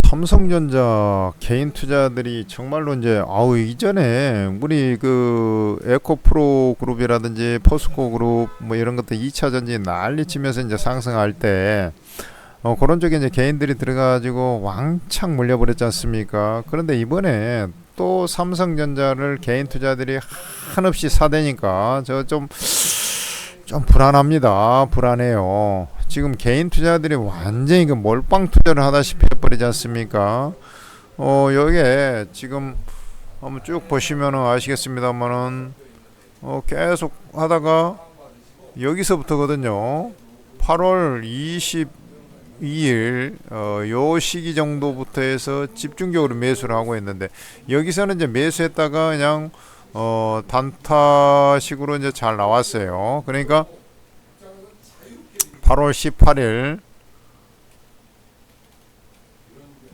삼성전자 개인 투자들이 정말로 이제 이전에 우리 그 에코프로 그룹이라든지 포스코 그룹 뭐 이런 것들 2차 전지 난리치면서 이제 상승할 때 그런 쪽에 이제 개인들이 들어가지고 왕창 몰려버렸지 않습니까? 그런데 이번에 또 삼성전자를 개인 투자들이 한없이 사대니까 저 좀 불안합니다. 불안해요. 지금 개인 투자들이 완전히 그 몰빵 투자를 하다시피 해버리지 않습니까? 여기에 지금 한번 쭉 보시면은 아시겠습니다만은 계속 하다가 여기서부터거든요. 8월 22일 요 시기 정도부터 해서 집중적으로 매수를 하고 있는데 여기서는 이제 매수했다가 그냥 단타식으로 이제 잘 나왔어요. 그러니까 8월 18일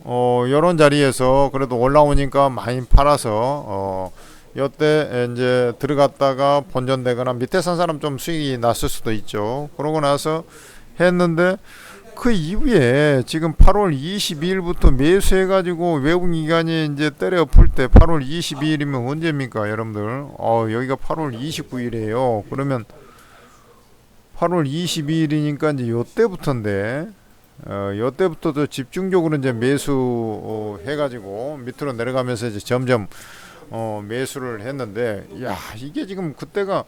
요런 자리에서 그래도 올라오니까 많이 팔아서 요때 이제 들어갔다가 본전되거나 밑에 산 사람 좀 수익이 났을 수도 있죠. 그러고 나서 했는데 그 이후에 지금 8월 22일부터 매수해가지고 외국인기관이 이제 때려 풀 때 8월 22일이면 언제입니까, 여러분들? 여기가 8월 29일이에요. 그러면 8월 22일이니까 이제 요때부터인데, 요때부터도 집중적으로 이제 매수 해가지고 밑으로 내려가면서 이제 점점 매수를 했는데, 야, 이게 지금 그때가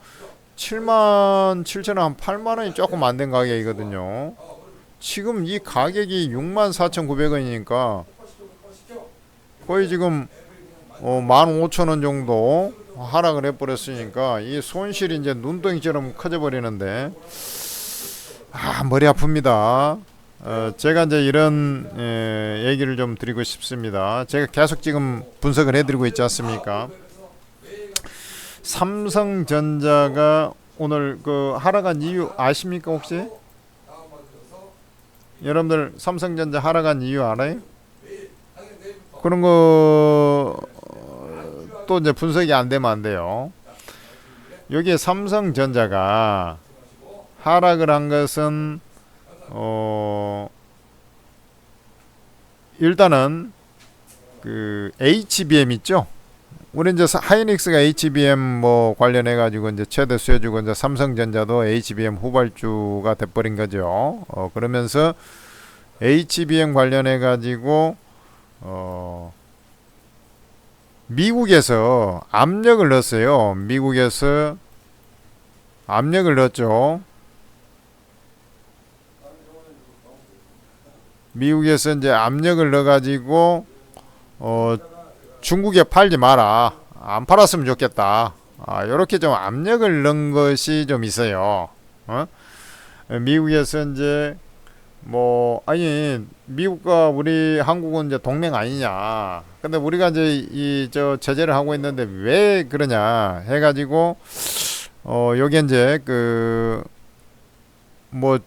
7만 7천 원, 한 8만 원이 조금 안 된 가격이거든요. 지금 이 가격이 64,900원이니까 거의 지금 15,000원 정도 하락을 해버렸으니까 이 손실이 이제 눈덩이처럼 커져 버리는데 머리 아픕니다. 제가 이제 이런 얘기를 좀 드리고 싶습니다. 제가 계속 지금 분석을 해드리고 있지 않습니까? 삼성전자가 오늘 그 하락한 이유 아십니까 혹시? 여러분들 삼성전자 하락한 이유 알아요? 그런 거 또 이제 분석이 안 되면 안 돼요. 여기에 삼성전자가 하락을 한 것은 일단은 그 HBM 있죠. 우리 이제 하이닉스가 HBM 뭐 관련해 가지고 이제 최대 수혜주고 이제 삼성전자도 HBM 후발주가 돼버린 거죠. 그러면서 HBM 관련해 가지고 미국에서 압력을 넣었어요. 미국에서 압력을 넣었죠. 미국에서 이제 압력을 넣어 가지고 중국에 팔지 마라. 안 팔았으면 좋겠다. 이렇게 좀 압력을 넣은 것이 좀 있어요. 미국에서 이제 미국과 우리 한국은 이제 동맹 아니냐. 근데 우리가 이제 저 제재를 하고 있는데 왜 그러냐 해가지고 여기 이제 그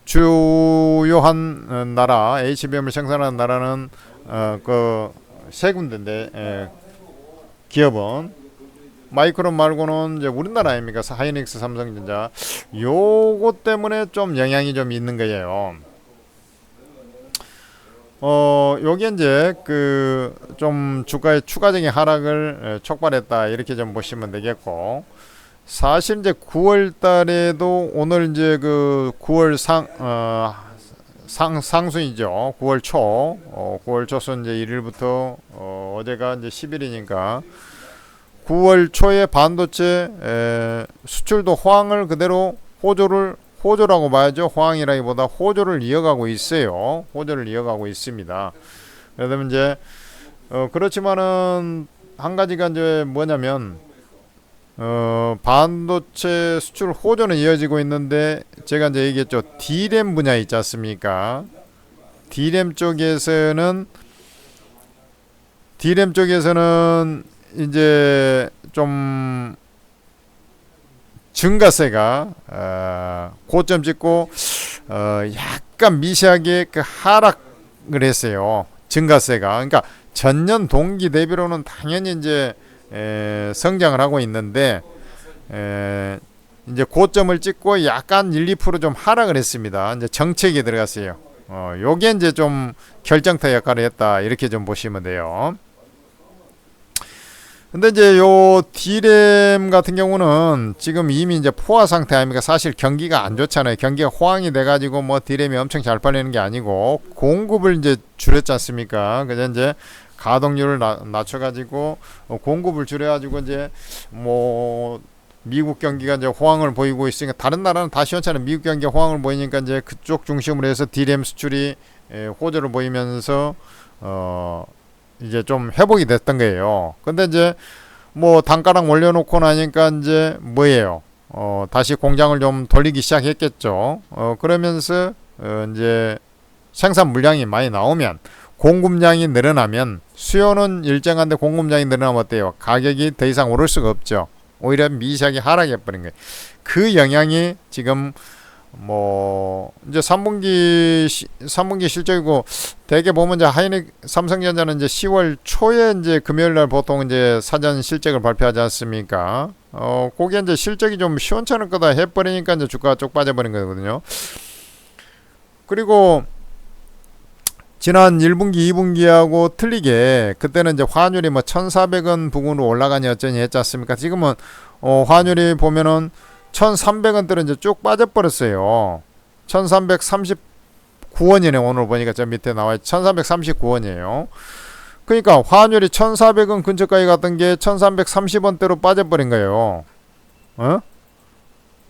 주요한 나라 HBM을 생산하는 나라는 그 세 군데인데 기업은 마이크론 말고는 이제 우리나라 아닙니까? 하이닉스, 삼성전자. 요거 때문에 좀 영향이 좀 있는 거예요. 여기 이제 그 좀 주가의 추가적인 하락을 촉발했다 이렇게 좀 보시면 되겠고, 사실 이제 9월 달에도 오늘 이제 그 9월 상순이죠. 9월 초, 9월 초순 이제 1일부터 어제가 이제 10일이니까 9월 초에 반도체 수출도 호황을 그대로 호조라고 봐야죠. 호황이라기보다 호조를 이어가고 있어요. 호조를 이어가고 있습니다. 그러면 이제 그렇지만은 한 가지가 이제 뭐냐면 반도체 수출 호조는 이어지고 있는데 제가 이제 얘기했죠. D램 분야 있지 않습니까? D램 쪽에서는 이제 좀 증가세가 고점 찍고 약간 미세하게 그 하락을 했어요. 증가세가. 그러니까 전년 동기 대비로는 당연히 이제 성장을 하고 있는데 이제 고점을 찍고 약간 1, 2% 좀 하락을 했습니다. 이제 정책에 들어갔어요. 요게 이제 좀 결정타 역할을 했다 이렇게 좀 보시면 돼요. 근데 이제 요 D램 같은 경우는 지금 이미 이제 포화 상태 아닙니까? 사실 경기가 안 좋잖아요. 경기가 호황이 돼가지고 뭐 D램이 엄청 잘 팔리는 게 아니고 공급을 이제 줄였지 않습니까? 그래서 이제 가동률을 낮춰가지고 공급을 줄여가지고 이제 뭐 미국 경기가 이제 호황을 보이고 있으니까 다른 나라는 다 시원찮아요. 미국 경기가 호황을 보이니까 이제 그쪽 중심으로 해서 D램 수출이 호조를 보이면서 이제 좀 회복이 됐던 거예요. 근데 이제 뭐 단가랑 올려놓고 나니까 이제 뭐예요? 다시 공장을 좀 돌리기 시작했겠죠. 그러면서 이제 생산 물량이 많이 나오면 공급량이 늘어나면 수요는 일정한데 공급량이 늘어나면 어때요? 가격이 더 이상 오를 수가 없죠. 오히려 미세하게 하락해 버린 거예요. 그 영향이 지금 뭐 이제 3분기 실적이고 대개 보면 이제 삼성전자는 이제 10월 초에 이제 금요일 날 보통 이제 사전 실적을 발표하지 않습니까? 그게 이제 실적이 좀 시원찮을 거다 해버리니까 이제 주가가 쭉 빠져버린 거거든요. 그리고 지난 1분기, 2분기하고 틀리게 그때는 이제 환율이 뭐 1,400원 부근으로 올라가니 어쩌니 했지 않습니까? 지금은 환율이 보면은 1,300원대로 이제 쭉 빠져버렸어요. 1,339원이네. 오늘 보니까 저 밑에 나와요. 1,339원이에요. 그러니까 환율이 1,400원 근처까지 갔던 게 1,330원대로 빠져버린 거예요.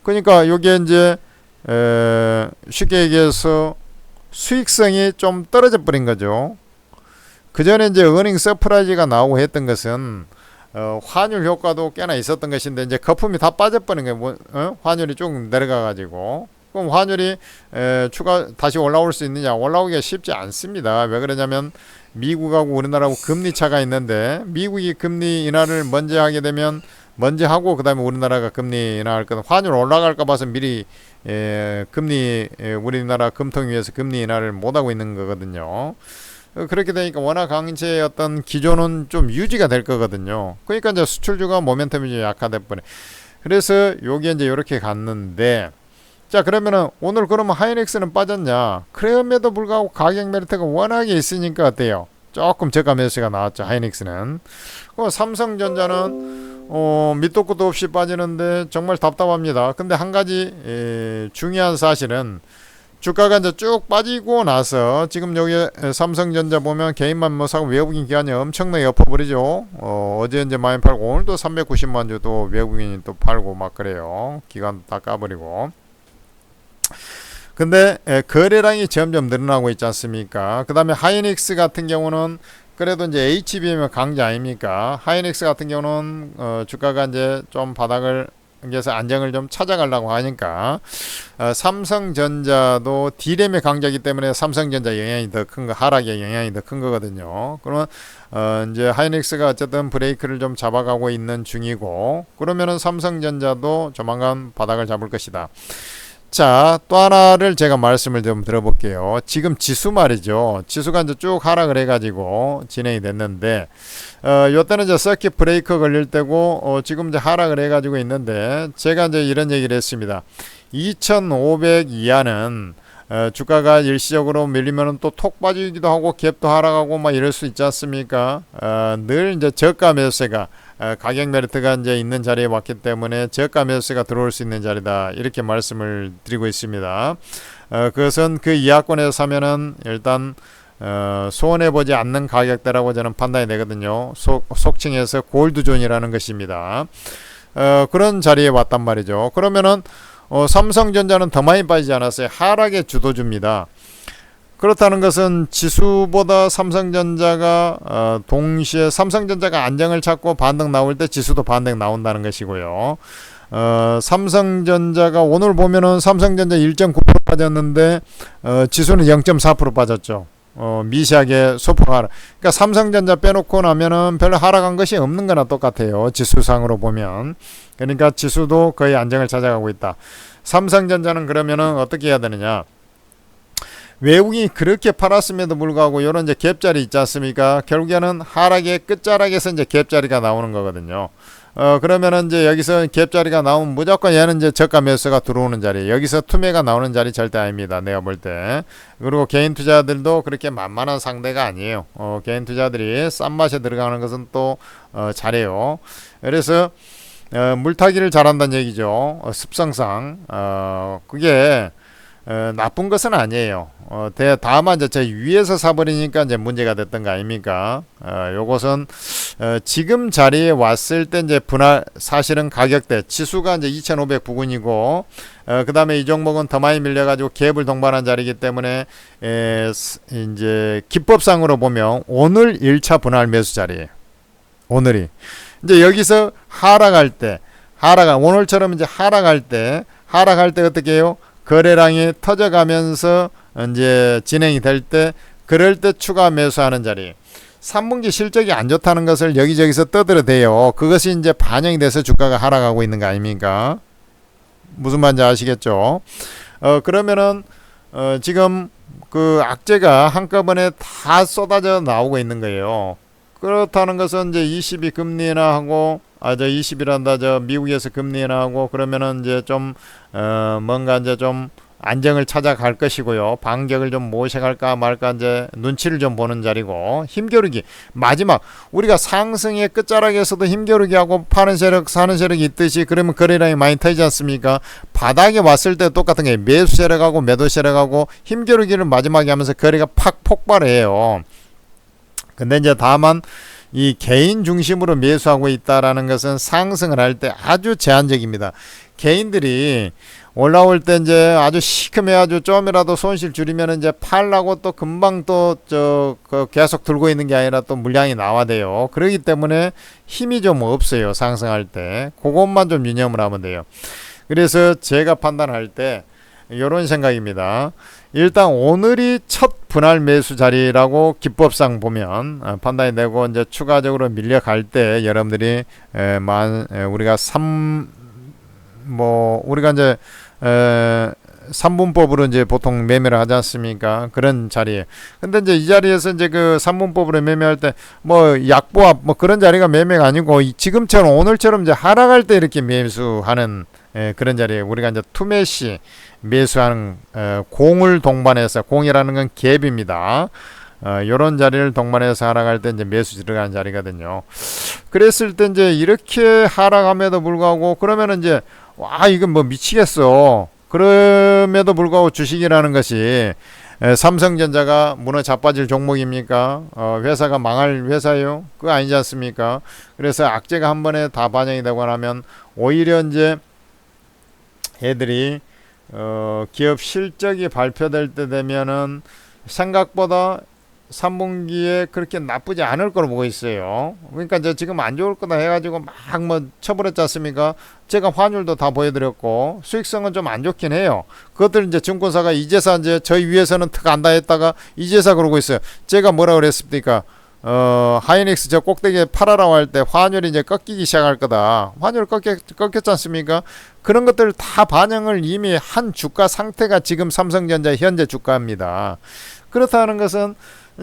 그러니까 요게 이제 쉽게 얘기해서 수익성이 좀 떨어져 버린 거죠. 그 전에 이제 어닝 서프라이즈가 나오고 했던 것은 환율 효과도 꽤나 있었던 것인데 이제 거품이 다 빠져버린 거예요. 환율이 쭉 내려가가지고. 그럼 환율이 추가 다시 올라올 수 있느냐? 올라오기가 쉽지 않습니다. 왜 그러냐면 미국하고 우리나라하고 금리 차가 있는데 미국이 금리 인하를 먼저 하게 되면 먼저 하고 그 다음에 우리나라가 금리 인하할 거는 환율 올라갈까 봐서 미리 금리 우리나라 금통위에서 금리 인하를 못 하고 있는 거거든요. 그렇게 되니까 워낙 강세의 어떤 기조는 좀 유지가 될 거거든요. 그러니까 이제 수출주가 모멘텀이 좀 약화돼 버려. 그래서 요게 이제 이렇게 갔는데 자 그러면은 오늘 그러면 하이닉스는 빠졌냐? 그럼에도 불구하고 가격 메리트가 워낙에 있으니까 어때요? 조금 저가 매수가 나왔죠. 하이닉스는. 삼성전자는 밑도 끝도 없이 빠지는데 정말 답답합니다. 근데 한 가지 중요한 사실은 주가가 이제 쭉 빠지고 나서 지금 여기 삼성전자 보면 개인만 뭐 사고 외국인 기관이 엄청나게 엎어버리죠. 어제 이제 많이 팔고 오늘도 390만 주도 외국인이 또 팔고 막 그래요. 기관 다 까버리고. 근데 거래량이 점점 늘어나고 있지 않습니까? 그 다음에 하이닉스 같은 경우는 그래도 이제 HBM의 강자 아닙니까? 하이닉스 같은 경우는 주가가 이제 좀 바닥을 그래서 안정을 좀 찾아가려고 하니까 삼성전자도 D램의 강자이기 때문에 삼성전자 영향이 더 큰 거, 하락의 영향이 더 큰 거거든요. 그러면 이제 하이닉스가 어쨌든 브레이크를 좀 잡아가고 있는 중이고 그러면은 삼성전자도 조만간 바닥을 잡을 것이다. 자, 또 하나를 제가 말씀을 좀 들어볼게요. 지금 지수 말이죠. 지수가 이제 쭉 하락을 해가지고 진행이 됐는데, 요때는 이제 서킷 브레이크 걸릴 때고, 지금 이제 하락을 해가지고 있는데, 제가 이제 이런 얘기를 했습니다. 2,500 이하는, 주가가 일시적으로 밀리면은 또 톡 빠지기도 하고, 갭도 하락하고, 막 이럴 수 있지 않습니까? 늘 이제 저가 매수세가, 가격 메리트가 이제 있는 자리에 왔기 때문에 저가 매수가 들어올 수 있는 자리다 이렇게 말씀을 드리고 있습니다. 그것은 그 이하권에서 사면은 일단 손해 보지 않는 가격대라고 저는 판단이 되거든요. 속칭해서 골드존이라는 것입니다. 그런 자리에 왔단 말이죠. 그러면은 삼성전자는 더 많이 빠지지 않았어요. 하락의 주도주입니다. 그렇다는 것은 지수보다 삼성전자가 동시에 삼성전자가 안정을 찾고 반등 나올 때 지수도 반등 나온다는 것이고요. 삼성전자가 오늘 보면은 삼성전자 1.9% 빠졌는데 지수는 0.4% 빠졌죠. 미세하게 소폭 하락. 그러니까 삼성전자 빼놓고 나면은 별로 하락한 것이 없는 거나 똑같아요. 지수상으로 보면. 그러니까 지수도 거의 안정을 찾아가고 있다. 삼성전자는 그러면은 어떻게 해야 되느냐? 외국인이 그렇게 팔았음에도 불구하고 이런 이제 갭자리 있지 않습니까? 결국에는 하락의 끝자락에서 이제 갭자리가 나오는 거거든요. 그러면은 이제 여기서 갭 자리가 나오면 무조건 얘는 이제 저가 매수가 들어오는 자리, 여기서 투매가 나오는 자리 절대 아닙니다, 내가 볼 때. 그리고 개인 투자들도 그렇게 만만한 상대가 아니에요. 개인 투자들이 싼 맛에 들어가는 것은 또 잘해요. 그래서 물타기를 잘한다는 얘기죠. 습성상 그게 나쁜 것은 아니에요. 다만 이제 저 위에서 사버리니까 이제 문제가 됐던 거 아닙니까? 요것은 지금 자리에 왔을 때 이제 분할, 사실은 가격대 지수가 이제 2,500 부근이고, 그 다음에 이 종목은 더 많이 밀려가지고 갭을 동반한 자리이기 때문에 이제 기법상으로 보면 오늘 1차 분할 매수 자리예요. 오늘이 이제 여기서 하락할 때, 오늘처럼 이제 하락할 때 어떻게 해요? 거래량이 터져가면서 이제 진행이 될 때, 그럴 때 추가 매수하는 자리. 3분기 실적이 안 좋다는 것을 여기저기서 떠들어대요. 그것이 이제 반영이 돼서 주가가 하락하고 있는 거 아닙니까? 무슨 말인지 아시겠죠? 그러면은 지금 그 악재가 한꺼번에 다 쏟아져 나오고 있는 거예요. 그렇다는 것은 이제 22 금리나 하고, 저 20이란다, 저 미국에서 금리나 하고, 그러면은 이제 좀 뭔가 이제 좀 안정을 찾아갈 것이고요. 반격을 좀 모셔갈까 말까 이제 눈치를 좀 보는 자리고, 힘겨루기 마지막, 우리가 상승의 끝자락에서도 힘겨루기 하고 파는 세력 사는 세력이 있듯이, 그러면 거래량이 많이 터지지 않습니까? 바닥에 왔을 때 똑같은 게 매수 세력하고 매도 세력하고 힘겨루기를 마지막에 하면서 거래가 팍 폭발해요. 근데 이제 다만 이 개인 중심으로 매수하고 있다라는 것은 상승을 할 때 아주 제한적입니다. 개인들이 올라올 때 이제 아주 시큼해, 아주 좀이라도 손실 줄이면 이제 팔라고 또 금방 또 계속 들고 있는 게 아니라 또 물량이 나와야 돼요. 그렇기 때문에 힘이 좀 없어요, 상승할 때. 그것만 좀 유념을 하면 돼요. 그래서 제가 판단할 때 이런 생각입니다. 일단 오늘이 첫 분할 매수 자리라고 기법상 보면 판단이 되고, 이제 추가적으로 밀려갈 때 여러분들이 우리가 우리가 이제 3분법으로 이제 보통 매매를 하지 않습니까? 그런 자리에. 근데 이제 이 자리에서 이제 그 3분법으로 매매할 때 약보합 그런 자리가 매매가 아니고, 지금처럼 오늘처럼 이제 하락할 때 이렇게 매수하는 그런 자리에 우리가 이제 투매시 매수하는 공을 동반해서, 공이라는 건 갭입니다. 요런 자리를 동반해서 하락할 때 이제 매수 들어가는 자리거든요. 그랬을 때 이제 이렇게 하락함에도 불구하고, 그러면은 이제 이건 뭐 미치겠어. 그럼에도 불구하고 주식이라는 것이 삼성전자가 무너 자빠질 종목입니까? 회사가 망할 회사예요? 그거 아니지 않습니까? 그래서 악재가 한 번에 다 반영이 되고 나면 오히려 이제 애들이 기업 실적이 발표될 때 되면은 생각보다 3분기에 그렇게 나쁘지 않을 거로 보고 있어요. 그러니까 이제 지금 안 좋을 거다 해가지고 막 쳐버렸지 않습니까? 제가 환율도 다 보여드렸고, 수익성은 좀 안 좋긴 해요. 그것들 이제 증권사가 이제사 이제 저희 위에서는 특 안다 했다가 이제사 그러고 있어요. 제가 뭐라 그랬습니까? 하이닉스 저 꼭대기에 팔아라고 할 때 환율이 이제 꺾이기 시작할 거다. 환율 꺾였지 않습니까? 그런 것들 다 반영을 이미 한 주가 상태가 지금 삼성전자 현재 주가입니다. 그렇다는 것은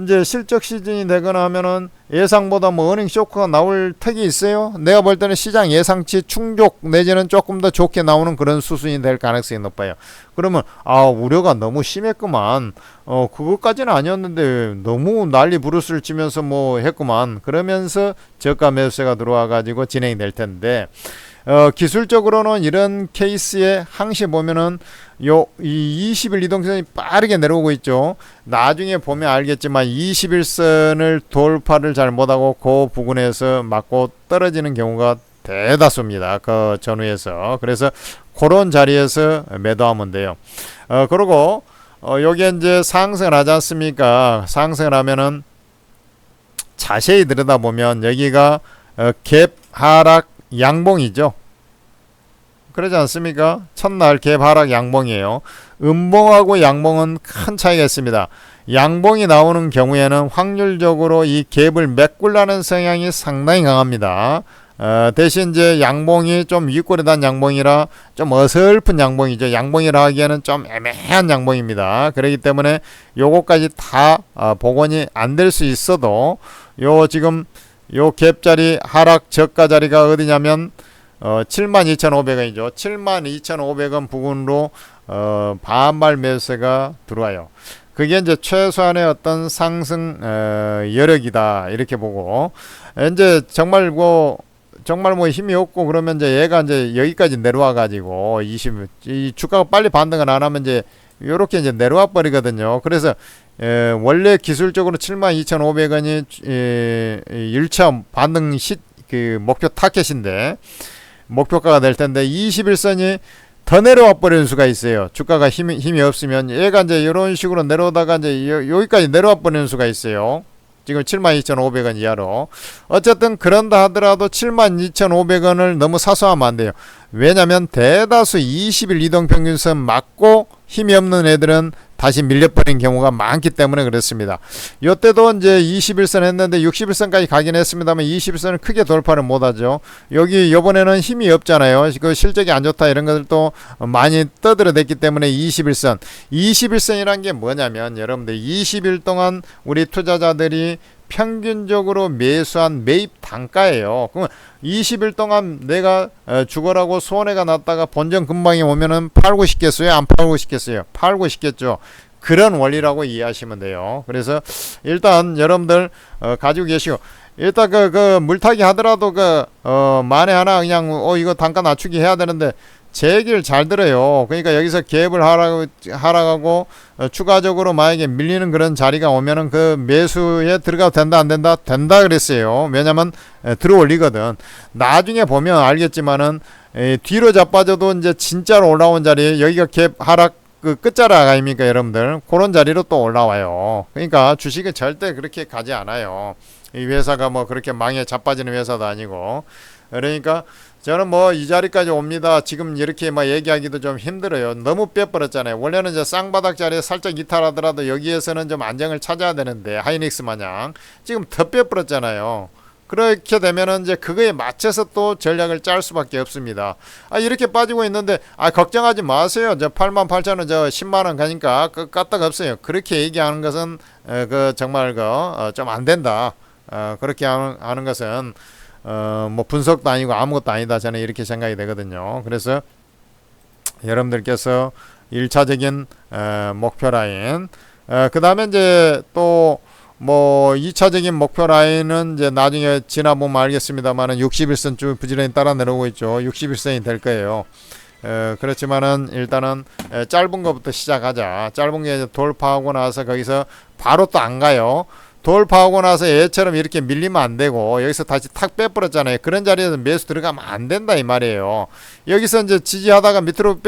이제 실적 시즌이 되거나 하면은 예상보다 어닝 쇼크가 나올 택이 있어요. 내가 볼 때는 시장 예상치 충족 내지는 조금 더 좋게 나오는 그런 수순이 될 가능성이 높아요. 그러면 우려가 너무 심했구만. 그것까지는 아니었는데 너무 난리 부르스를 치면서 했구만. 그러면서 저가 매수세가 들어와 가지고 진행이 될 텐데, 기술적으로는 이런 케이스에 항시 보면은 이 20일 이동선이 빠르게 내려오고 있죠. 나중에 보면 알겠지만 21선을 돌파를 잘 못하고 그 부근에서 맞고 떨어지는 경우가 대다수입니다. 그 전후에서. 그래서 그런 자리에서 매도하면 돼요. 그리고 여기에 이제 상승을 하지 않습니까? 상승을 하면은 자세히 들여다보면 여기가 갭 하락 양봉이죠. 그러지 않습니까? 첫날 갭 하락 양봉이에요. 음봉하고 양봉은 큰 차이가 있습니다. 양봉이 나오는 경우에는 확률적으로 이 갭을 메꾸려는 성향이 상당히 강합니다. 대신 이제 양봉이 좀 윗골에 단 양봉이라 좀 어설픈 양봉이죠. 양봉이라 하기에는 좀 애매한 양봉입니다. 그렇기 때문에 요거까지 다 복원이 안 될 수 있어도 지금 요 갭자리 하락 저가 자리가 어디냐면 72,500원이죠. 72,500원 부근으로 반발 매수가 들어와요. 그게 이제 최소한의 어떤 상승 여력이다 이렇게 보고, 이제 정말 뭐 힘이 없고 그러면 이제 얘가 이제 여기까지 내려와 가지고 이 주가가 빨리 반등을 안 하면 이제 요렇게 이제 내려와 버리거든요. 그래서 원래 기술적으로 72,500원이 1차 반등 그 목표 타켓인데, 목표가가 될 텐데 21선이 더 내려와 버리는 수가 있어요. 주가가 힘이 없으면 얘가 이제 이런 식으로 내려오다가 이제 여기까지 내려와 버리는 수가 있어요. 지금 72,500원 이하로. 어쨌든 그런다 하더라도 72,500원을 너무 사소하면 안 돼요. 왜냐면 대다수 20일 이동평균선 맞고 힘이 없는 애들은 다시 밀려버린 경우가 많기 때문에 그렇습니다. 이때도 이제 21선 했는데 61선까지 가긴 했습니다만 21선을 크게 돌파를 못하죠. 여기 요번에는 힘이 없잖아요. 그 실적이 안 좋다 이런 것들도 많이 떠들어댔기 때문에 21선이란 게 뭐냐면, 여러분들 20일 동안 우리 투자자들이 평균적으로 매수한 매입 단가예요. 그러면 20일 동안 내가 죽어라고 손해가 났다가 본전 근방에 오면은 팔고 싶겠어요? 안 팔고 싶겠어요? 팔고 싶겠죠. 그런 원리라고 이해하시면 돼요. 그래서 일단 여러분들 가지고 계시고, 일단 그 물타기 하더라도 만에 하나 그냥 이거 단가 낮추기 해야 되는데 제 얘기를 잘 들어요. 그러니까 여기서 갭을 하락하고 추가적으로 만약에 밀리는 그런 자리가 오면은 그 매수에 들어가도 된다 안 된다? 된다 그랬어요. 왜냐면 들어올리거든. 나중에 보면 알겠지만은 뒤로 자빠져도 이제 진짜로 올라온 자리에 여기가 갭 하락 그 끝자락 아닙니까 여러분들? 그런 자리로 또 올라와요. 그러니까 주식은 절대 그렇게 가지 않아요. 이 회사가 뭐 그렇게 망에 자빠지는 회사도 아니고. 그러니까 저는 뭐 이 자리까지 옵니다. 지금 이렇게 막 얘기하기도 좀 힘들어요. 너무 빼버렸잖아요. 원래는 이제 쌍바닥 자리에 살짝 이탈하더라도 여기에서는 좀 안정을 찾아야 되는데, 하이닉스 마냥 지금 더 빼버렸잖아요. 그렇게 되면은 이제 그거에 맞춰서 또 전략을 짤 수밖에 없습니다. 이렇게 빠지고 있는데 걱정하지 마세요. 저 88,000원 저 10만원 가니까 까딱 없어요. 그렇게 얘기하는 것은 정말 좀 안 된다. 그렇게 하는 것은 뭐 분석도 아니고 아무것도 아니다. 저는 이렇게 생각이 되거든요. 그래서 여러분들께서 1차적인 목표 라인, 그 다음에 이제 또 뭐 2차적인 목표 라인은 이제 나중에 지나보면 알겠습니다만은 61선 쭉 부지런히 따라 내려오고 있죠. 61선이 될 거예요. 그렇지만은 일단은 짧은 것부터 시작하자. 짧은 게 이제 돌파하고 나서 거기서 바로 또 안 가요. 돌파하고 나서 얘처럼 이렇게 밀리면 안 되고, 여기서 다시 탁 빼버렸잖아요. 그런 자리에서 매수 들어가면 안 된다 이 말이에요. 여기서 이제 지지하다가 밑으로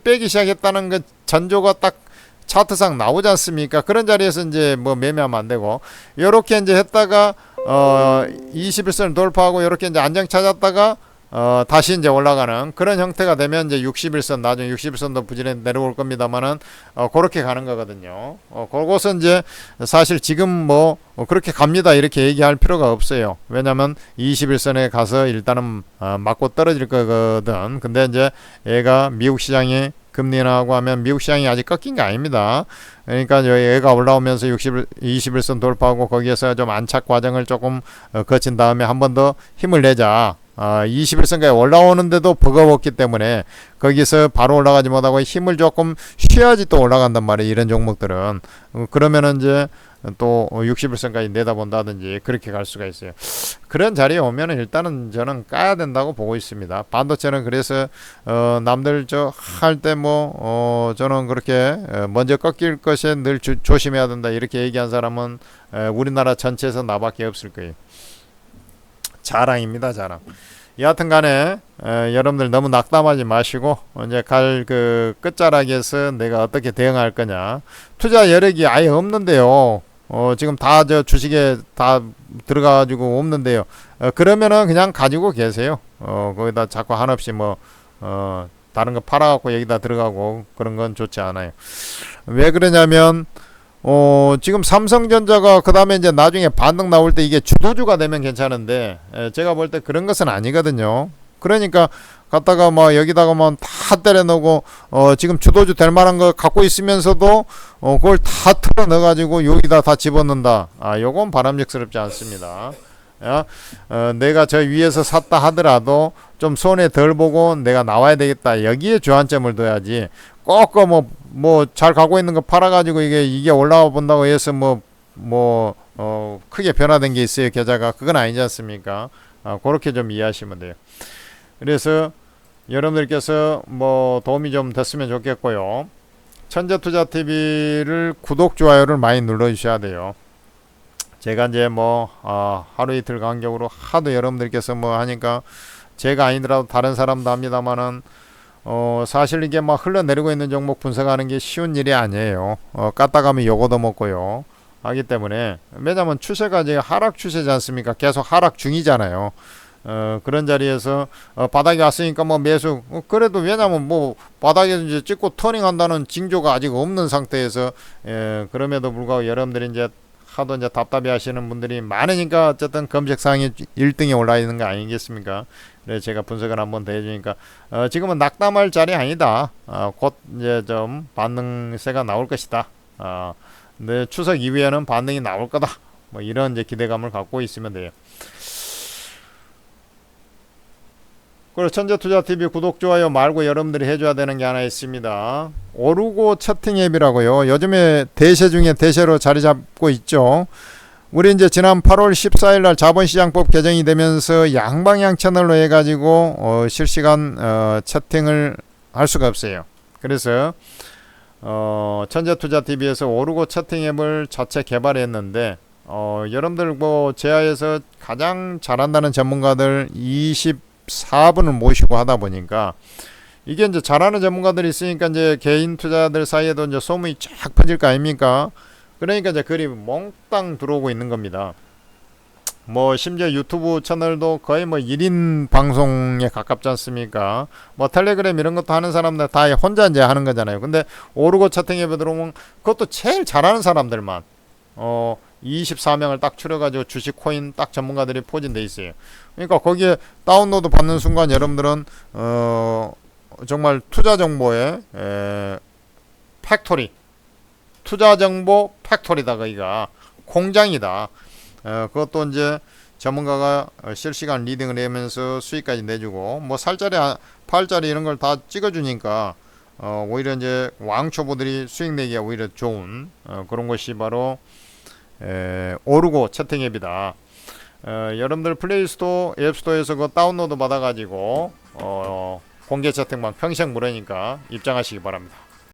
빼기 시작했다는 그 전조가 딱 차트상 나오지 않습니까? 그런 자리에서 이제 뭐 매매하면 안 되고, 요렇게 이제 했다가 21선을 돌파하고 요렇게 이제 안정 찾았다가 다시 이제 올라가는 그런 형태가 되면 이제 61선, 나중에 61선도 부지런히 내려올 겁니다만은 그렇게 가는 거거든요. 그것은 이제 사실 지금 뭐 그렇게 갑니다 이렇게 얘기할 필요가 없어요. 왜냐면 21선에 가서 일단은 맞고 떨어질 거거든. 근데 이제 얘가 미국 시장이 금리 인하하고 하면 미국 시장이 아직 꺾인 게 아닙니다. 그러니까 얘가 올라오면서 21선 돌파하고 거기에서 좀 안착 과정을 조금 거친 다음에 한 번 더 힘을 내자. 21선까지 올라오는데도 버거웠기 때문에 거기서 바로 올라가지 못하고 힘을 조금 쉬어야지 또 올라간단 말이에요. 이런 종목들은. 그러면은 이제 또 61선까지 내다본다든지 그렇게 갈 수가 있어요. 그런 자리에 오면은 일단은 저는 까야 된다고 보고 있습니다. 반도체는 그래서 남들 저 할 때 뭐 저는 그렇게 먼저 꺾일 것에 늘 조심해야 된다 이렇게 얘기한 사람은 우리나라 전체에서 나밖에 없을 거예요. 자랑입니다, 자랑. 여하튼 간에 여러분들 너무 낙담하지 마시고 이제 갈 그 끝자락에서 내가 어떻게 대응할 거냐. 투자 여력이 아예 없는데요. 지금 다 저 주식에 다 들어가가지고 없는데요. 그러면은 그냥 가지고 계세요. 거기다 자꾸 한없이 뭐 다른 거 팔아갖고 여기다 들어가고 그런 건 좋지 않아요. 왜 그러냐면 지금 삼성전자가 그 다음에 이제 나중에 반등 나올 때 이게 주도주가 되면 괜찮은데, 제가 볼 때 그런 것은 아니거든요. 그러니까 갖다가 뭐 여기다가 뭐 다 때려 넣고 지금 주도주 될 만한 거 갖고 있으면서도 그걸 다 털어 넣어 가지고 여기다 다 집어넣는다. 요건 바람직스럽지 않습니다. 내가 저 위에서 샀다 하더라도 좀 손에 덜 보고 내가 나와야 되겠다. 여기에 주안점을 둬야지. 꼭 뭐 잘 가고 있는 거 팔아가지고 이게 올라와 본다고 해서 크게 변화된 게 있어요. 계좌가. 그건 아니지 않습니까? 그렇게 좀 이해하시면 돼요. 그래서 여러분들께서 도움이 좀 됐으면 좋겠고요. 천재투자TV를 구독, 좋아요를 많이 눌러주셔야 돼요. 제가 이제 하루 이틀 간격으로 하도 여러분들께서 하니까 제가 아니더라도 다른 사람도 합니다만은 사실 이게 흘러내리고 있는 종목 분석하는 게 쉬운 일이 아니에요. 깠다 가면 요거도 먹고요. 하기 때문에 왜냐면 추세가 이제 하락 추세지 않습니까? 계속 하락 중이잖아요. 그런 자리에서 바닥에 왔으니까 매수 그래도 왜냐면 바닥에 이제 찍고 터닝한다는 징조가 아직 없는 상태에서 그럼에도 불구하고 여러분들이 이제 하도 이제 답답해 하시는 분들이 많으니까 어쨌든 검색상이 1등에 올라 있는 거 아니겠습니까? 그래서 제가 분석을 한번 더 해주니까 지금은 낙담할 자리 아니다. 곧 이제 좀 반등세가 나올 것이다. 근데 추석 이후에는 반등이 나올 거다. 이런 이제 기대감을 갖고 있으면 돼요. 그리고 천재투자TV 구독, 좋아요 말고 여러분들이 해줘야 되는 게 하나 있습니다. 오르고 채팅 앱이라고요. 요즘에 대세 중에 대세로 자리 잡고 있죠. 우리 이제 지난 8월 14일 날 자본시장법 개정이 되면서 양방향 채널로 해가지고 실시간 채팅을 할 수가 없어요. 그래서 천재투자TV에서 오르고 채팅 앱을 자체 개발했는데 여러분들 제야에서 가장 잘한다는 전문가들 24분을 모시고 하다 보니까 이게 이제 잘하는 전문가들이 있으니까 이제 개인 투자들 사이에도 이제 소문이 쫙 퍼질 거 아닙니까? 그러니까 이제 글이 몽땅 들어오고 있는 겁니다. 심지어 유튜브 채널도 거의 1인 방송에 가깝지 않습니까? 텔레그램 이런 것도 하는 사람들 다 혼자 이제 하는 거잖아요. 근데 오르고 채팅앱에 들어오면 그것도 제일 잘하는 사람들만 24명을 딱 추려가지고 주식 코인 딱 전문가들이 포진돼 있어요. 그러니까 거기에 다운로드 받는 순간 여러분들은 정말 투자 정보의 팩토리, 투자 정보 팩토리다. 거기가 공장이다. 그것도 이제 전문가가 실시간 리딩을 하면서 수익까지 내주고 살짜리 팔짜리 이런 걸 다 찍어주니까 오히려 이제 왕초보들이 수익 내기가 오히려 좋은 그런 것이 바로 오르고 채팅 앱이다. 여러분들 플레이스토어, 앱스토어에서 그 다운로드 받아가지고 공개 채팅방 평생 무료니까 입장하시기 바랍니다.